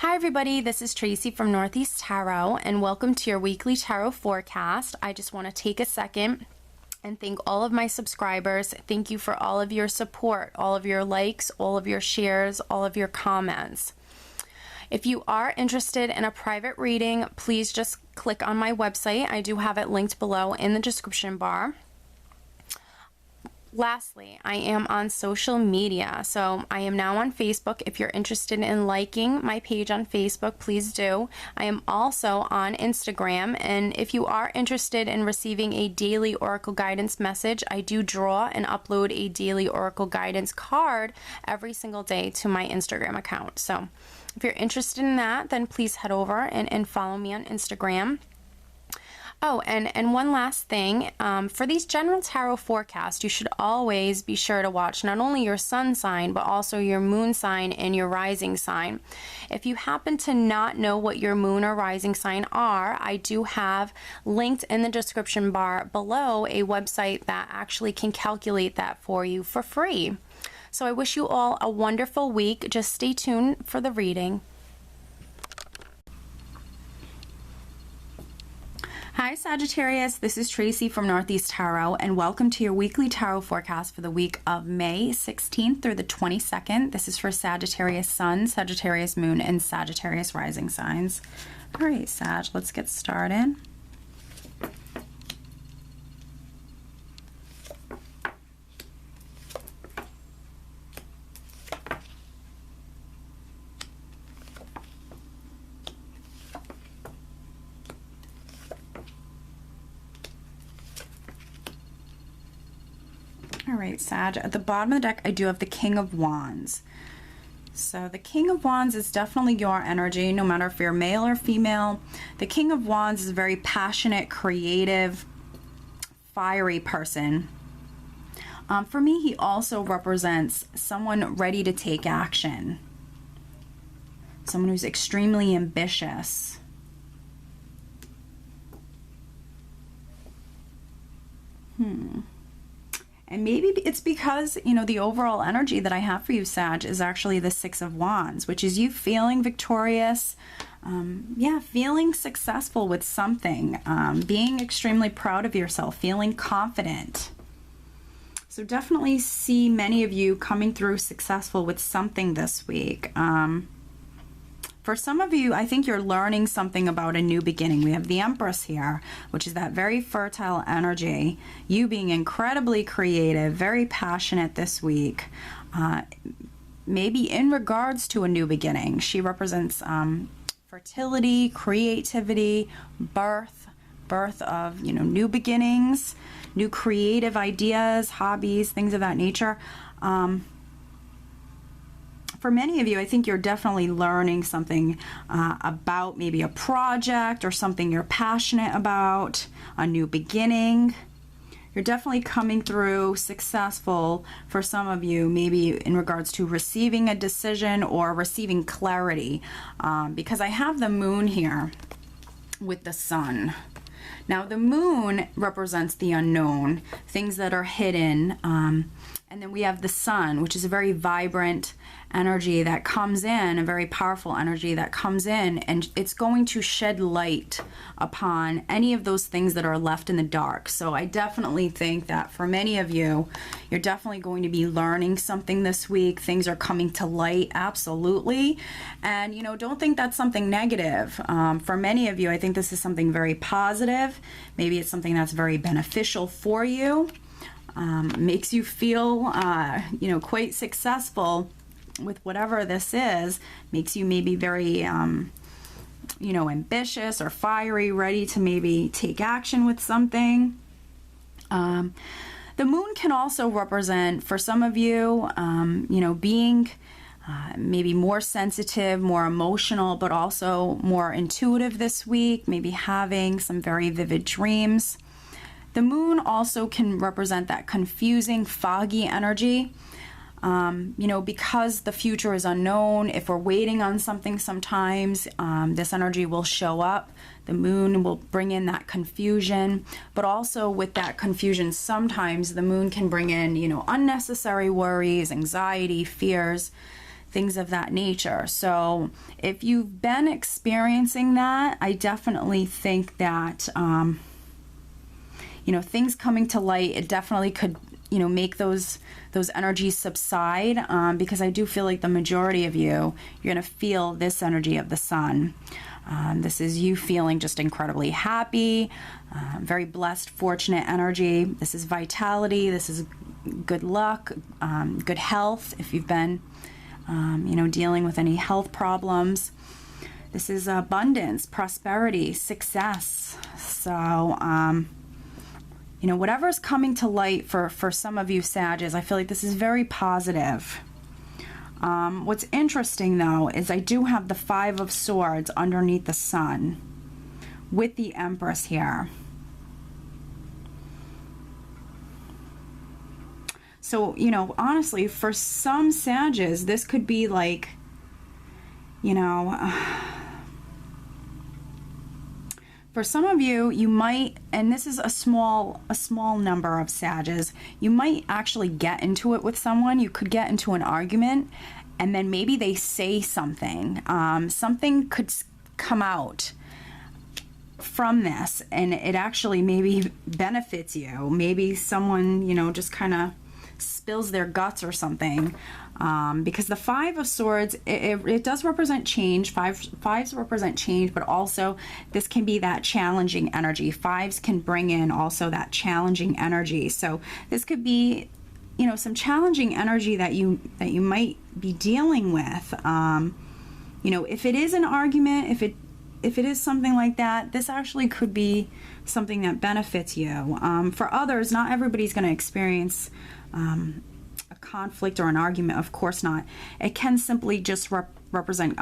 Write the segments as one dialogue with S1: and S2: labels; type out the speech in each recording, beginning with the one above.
S1: Hi everybody, this is Tracy from Northeast Tarot and welcome to your weekly tarot forecast. I just want to take a second and thank all of my subscribers. Thank you for all of your support, all of your likes, all of your shares, all of your comments. If you are interested in a private reading, please just click on my website. I do have it linked below in the description bar. Lastly, I am on social media, so I am now on Facebook. If you're interested in liking my page on Facebook, please do. I am also on Instagram, and if you are interested in receiving a daily Oracle guidance message, I do draw and upload a daily Oracle guidance card every single day to my Instagram account. So if you're interested in that, then please head over and follow me on Instagram. Oh, and one last thing, for these general tarot forecasts, you should always be sure to watch not only your sun sign, but also your moon sign and your rising sign. If you happen to not know what your moon or rising sign are, I do have linked in the description bar below a website that actually can calculate that for you for free. So I wish you all a wonderful week. Just stay tuned for the reading. Hi Sagittarius, this is Tracy from Northeast Tarot and welcome to your weekly tarot forecast for the week of May 16th through the 22nd. This is for Sagittarius Sun, Sagittarius Moon, and Sagittarius Rising signs. All right, Sag, let's get started. All right, Sag, at the bottom of the deck, I do have the King of Wands. So the King of Wands is definitely your energy, no matter if you're male or female. The King of Wands is a very passionate, creative, fiery person. For me, he also represents someone ready to take action. Someone who's extremely ambitious. And maybe it's because, you know, the overall energy that I have for you, Sag, is actually the Six of Wands, which is you feeling victorious, feeling successful with something, being extremely proud of yourself, feeling confident. So definitely see many of you coming through successful with something this week. For some of you, I think you're learning something about a new beginning. We have the Empress here, which is that very fertile energy. You being incredibly creative, very passionate this week. Maybe in regards to a new beginning. She represents fertility, creativity, birth of, you know, new beginnings, new creative ideas, hobbies, things of that nature. For many of you, I think you're definitely learning something about maybe a project or something you're passionate about, a new beginning. You're definitely coming through successful for some of you, maybe in regards to receiving a decision or receiving clarity, because I have the moon here with the sun. Now, the moon represents the unknown, things that are hidden, and then we have the sun, which is a very vibrant energy that comes in, a very powerful energy that comes in, and it's going to shed light upon any of those things that are left in the dark. So I definitely think that for many of you, you're definitely going to be learning something this week. Things are coming to light, absolutely. And, you know, don't think that's something negative. For many of you, I think this is something very positive. Maybe it's something that's very beneficial for you. Makes you feel, you know, quite successful with whatever this is. Makes you maybe very, you know, ambitious or fiery, ready to maybe take action with something. The moon can also represent, for some of you, you know, being maybe more sensitive, more emotional, but also more intuitive this week, maybe having some very vivid dreams. The moon also can represent that confusing, foggy energy. You know, because the future is unknown, if we're waiting on something sometimes, this energy will show up. The moon will bring in that confusion, but also with that confusion, sometimes the moon can bring in, you know, unnecessary worries, anxiety, fears, things of that nature. So if you've been experiencing that, I definitely think that, you know, things coming to light, it definitely could, you know, make those energies subside, because I do feel like the majority of you, you're going to feel this energy of the sun. This is you feeling just incredibly happy, very blessed, fortunate energy. This is vitality. This is good luck, good health if you've been, you know, dealing with any health problems. This is abundance, prosperity, success. So, you know, whatever's coming to light for some of you Sages, I feel like this is very positive. What's interesting, though, is I do have the Five of Swords underneath the sun with the Empress here. So, you know, honestly, for some Sages, this could be like, you know, for some of you, you might, and this is a small number of Sages, you might actually get into it with someone. You could get into an argument, and then maybe they say something. Something could come out from this, and it actually maybe benefits you. Maybe someone, you know, just kind of spills their guts or something. Because the Five of Swords, it does represent change. Fives represent change, but also this can be that challenging energy. Fives can bring in also that challenging energy. So this could be, you know, some challenging energy that you might be dealing with. You know, if it is an argument, if it is something like that, this actually could be something that benefits you. For others, not everybody's going to experience a conflict or an argument, of course not. It can simply just represent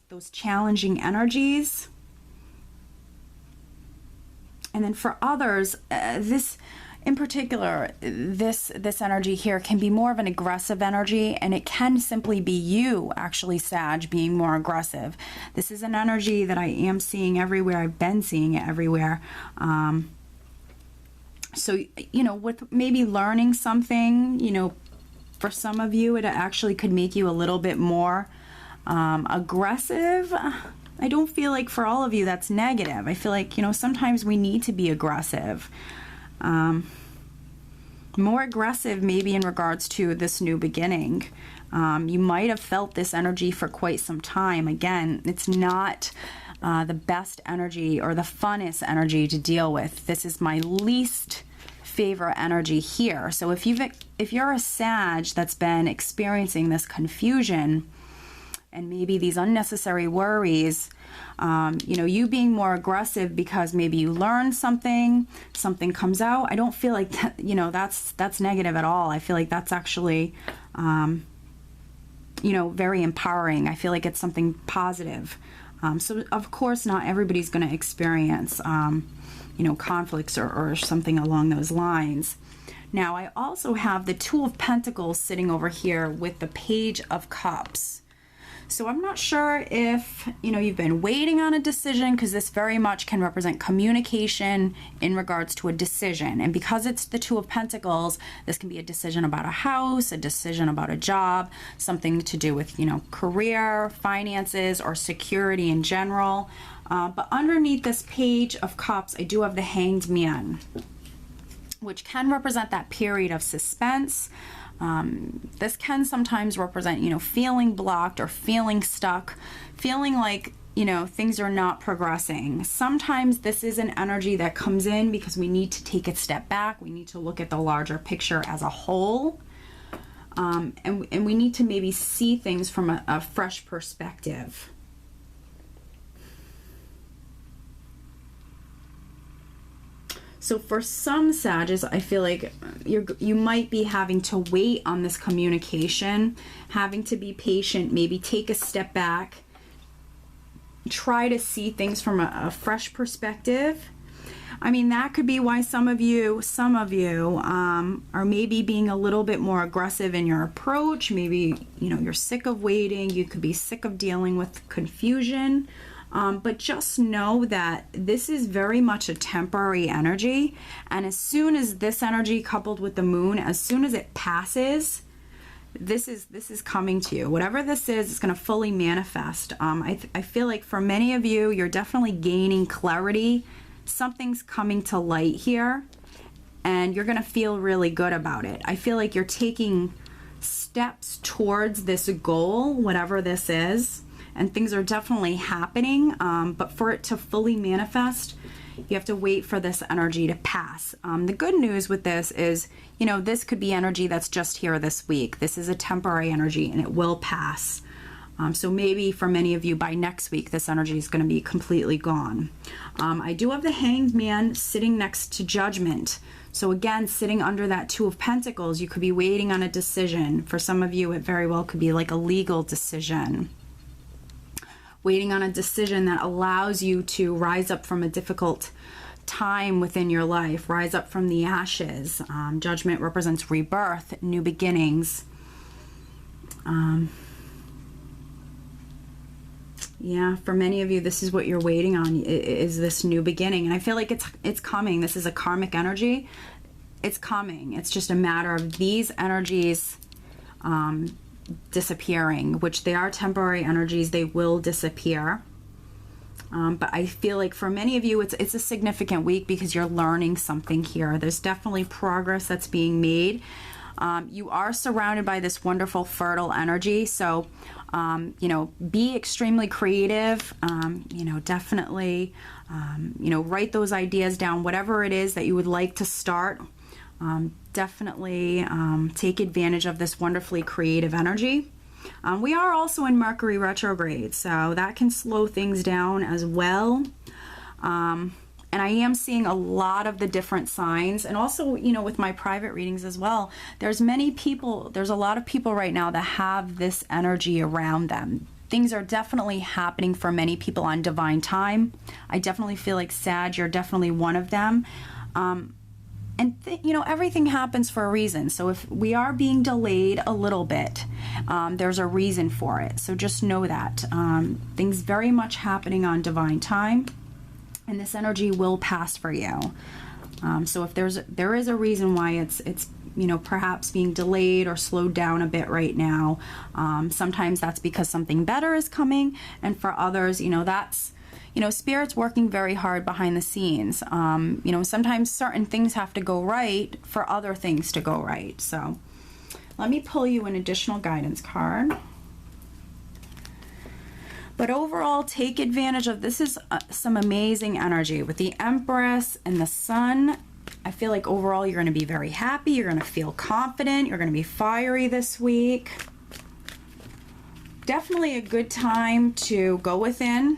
S1: those challenging energies. And then for others, this in particular, this energy here can be more of an aggressive energy, and it can simply be you actually, Sag, being more aggressive. This is an energy that I am seeing everywhere. I've been seeing it everywhere. So, you know, with maybe learning something, you know, for some of you, it actually could make you a little bit more aggressive. I don't feel like for all of you that's negative. I feel like, you know, sometimes we need to be aggressive. More aggressive maybe in regards to this new beginning. You might have felt this energy for quite some time. Again, it's not the best energy or the funnest energy to deal with. This is my least favorite energy here. So if you're a Sag that's been experiencing this confusion and maybe these unnecessary worries, you know, you being more aggressive because maybe you learned something comes out, I don't feel like that, you know, that's negative at all. I feel like that's actually, you know, very empowering. I feel like it's something positive. So of course not everybody's going to experience, you know, conflicts or something along those lines. Now I also have the Two of Pentacles sitting over here with the Page of Cups. So I'm not sure if, you know, you've been waiting on a decision, because this very much can represent communication in regards to a decision. And because it's the Two of Pentacles, this can be a decision about a house, a decision about a job, something to do with, you know, career, finances, or security in general. But underneath this Page of Cups, I do have the Hanged Man, which can represent that period of suspense. This can sometimes represent, you know, feeling blocked or feeling stuck, feeling like, you know, things are not progressing. Sometimes this is an energy that comes in because we need to take a step back. We need to look at the larger picture as a whole. And we need to maybe see things from a fresh perspective. So for some Sages, I feel like you might be having to wait on this communication, having to be patient, maybe take a step back, try to see things from a fresh perspective. I mean, that could be why some of you are maybe being a little bit more aggressive in your approach. Maybe, you know, you're sick of waiting. You could be sick of dealing with confusion. But just know that this is very much a temporary energy, and as soon as this energy coupled with the moon, as soon as it passes, this is coming to you. Whatever this is, it's going to fully manifest. I feel like for many of you, you're definitely gaining clarity. Something's coming to light here, and you're going to feel really good about it. I feel like you're taking steps towards this goal, whatever this is, and things are definitely happening. But for it to fully manifest, you have to wait for this energy to pass. The good news with this is, you know, this could be energy that's just here this week. This is a temporary energy and it will pass. So maybe for many of you by next week, this energy is going to be completely gone. I do have the Hanged Man sitting next to Judgment. So again, sitting under that Two of Pentacles, you could be waiting on a decision. For some of you, it very well could be like a legal decision. Waiting on a decision that allows you to rise up from a difficult time within your life, rise up from the ashes. Judgment represents rebirth, new beginnings. Yeah, for many of you, this is what you're waiting on, is this new beginning. And I feel like it's coming. This is a karmic energy. It's coming. It's just a matter of these energies disappearing, which they are temporary energies. They will disappear. But I feel like for many of you, it's a significant week because you're learning something here. There's definitely progress that's being made. You are surrounded by this wonderful fertile energy. So, you know, be extremely creative, you know, definitely, you know, write those ideas down, whatever it is that you would like to start. Definitely take advantage of this wonderfully creative energy. We are also in Mercury retrograde, so that can slow things down as well. And I am seeing a lot of the different signs, and also, you know, with my private readings as well, there's a lot of people right now that have this energy around them. Things are definitely happening for many people on divine time. I definitely feel like, Sag, you're definitely one of them. You know, everything happens for a reason. So if we are being delayed a little bit, there's a reason for it. So just know that. Things very much happening on divine time, and this energy will pass for you. So if there is a reason why it's you know, perhaps being delayed or slowed down a bit right now. Sometimes that's because something better is coming, and for others, you know, that's, you know, Spirit's working very hard behind the scenes. You know, sometimes certain things have to go right for other things to go right. So let me pull you an additional guidance card. But overall, take advantage of this. Is some amazing energy with the Empress and the Sun. I feel like overall you're going to be very happy. You're going to feel confident. You're going to be fiery this week. Definitely a good time to go within.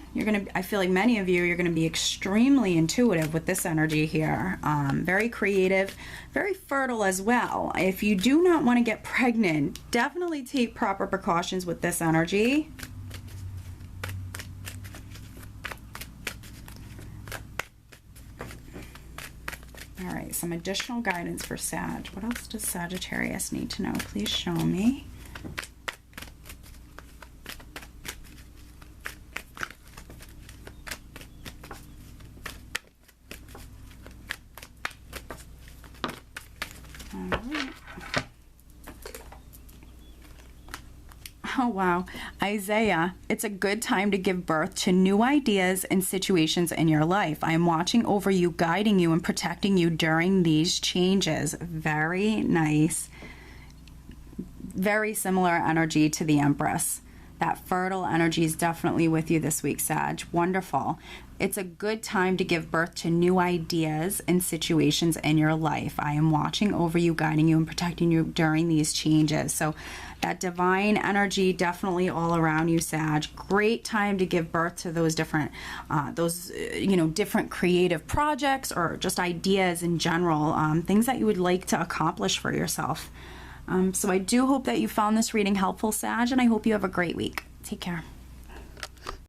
S1: I feel like many of you, you're going to be extremely intuitive with this energy here. Very creative, very fertile as well. If you do not want to get pregnant, definitely take proper precautions with this energy. All right, some additional guidance for Sag. What else does Sagittarius need to know? Please show me. Oh, wow. Isaiah, it's a good time to give birth to new ideas and situations in your life. I am watching over you, guiding you, and protecting you during these changes. Very nice. Very similar energy to the Empress. That fertile energy is definitely with you this week, Sag. Wonderful. It's a good time to give birth to new ideas and situations in your life. I am watching over you, guiding you, and protecting you during these changes. So that divine energy definitely all around you, Sag. Great time to give birth to those different, you know, different creative projects or just ideas in general, things that you would like to accomplish for yourself. So I do hope that you found this reading helpful, Sag, and I hope you have a great week. Take care.